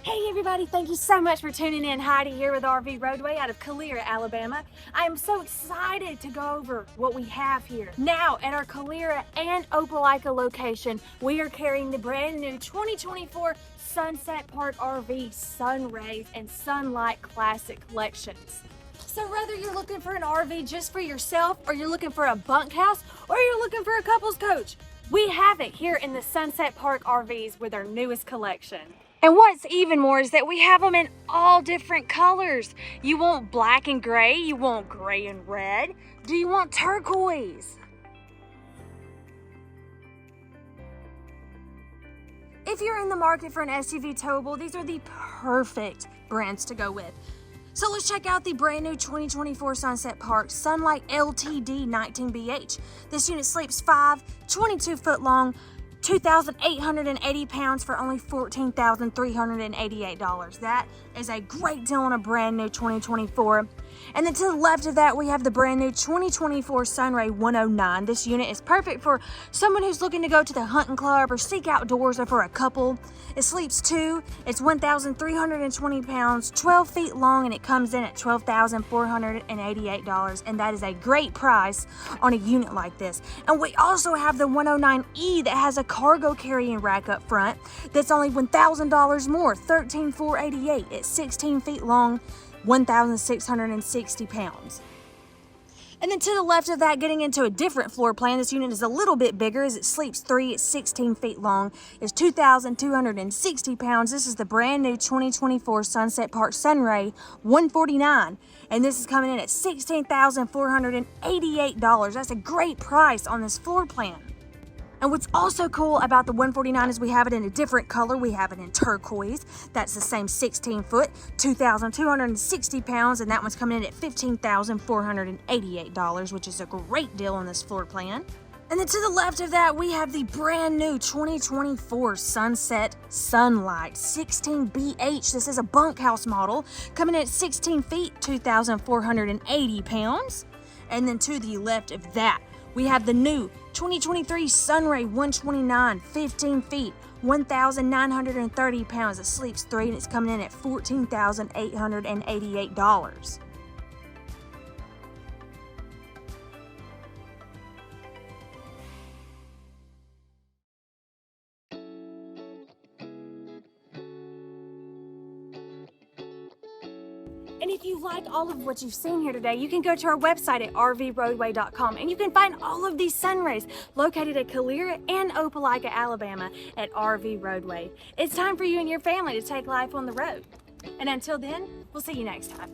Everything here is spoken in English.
Hey everybody, thank you so much for tuning in. Heidi here with RV Roadway out of Calera, Alabama. I am so excited to go over what we have here. Now at our Calera and Opelika location, we are carrying the brand new 2024 SunSet Park RV Sunrays and Sunlight Classic collections. So whether you're looking for an RV just for yourself, or you're looking for a bunkhouse, or you're looking for a couple's coach, we have it here in the SunSet Park RVs with our newest collection. And what's even more is that we have them in all different colors. You want black and gray, you want gray and red. Do you want turquoise? If you're in the market for an SUV towable, these are the perfect brands to go with. So let's check out the brand new 2024 SunSet Park Sunlight LTD 19BH. This unit sleeps 5, 22 foot long, 2,880 pounds for only $14,388. That is a great deal on a brand new 2024. And then to the left of that, we have the brand new 2024 Sunray 109. This unit is perfect for someone who's looking to go to the hunting club or seek outdoors, or for a couple. It sleeps 2. It's 1,320 pounds, 12 feet long, and it comes in at $12,488. And that is a great price on a unit like this. And we also have the 109E that has a cargo carrying rack up front that's only $1,000 more, $13,488. It's 16 feet long, 1,660 pounds. And then to the left of that, getting into a different floor plan, this unit is a little bit bigger as it sleeps 3. It's 16 feet long. It's 2,260 pounds. This is the brand new 2024 SunSet Park Sunray 149. And this is coming in at $16,488. That's a great price on this floor plan. And what's also cool about the 149 is we have it in a different color. We have it in turquoise. That's the same 16 foot, 2,260 pounds, and that one's coming in at $15,488, which is a great deal on this floor plan. And then to the left of that, we have the brand new 2024 SunSet Sunlight 16BH. This is a bunkhouse model, coming in at 16 feet, 2,480 pounds. And then to the left of that, we have the new 2023 Sunray 129, 15 feet, 1,930 pounds. It sleeps 3, and it's coming in at $14,888. And if you like all of what you've seen here today, you can go to our website at rvroadway.com, and you can find all of these Sunrays located at Calera and Opelika, Alabama at RV Roadway. It's time for you and your family to take life on the road. And until then, we'll see you next time.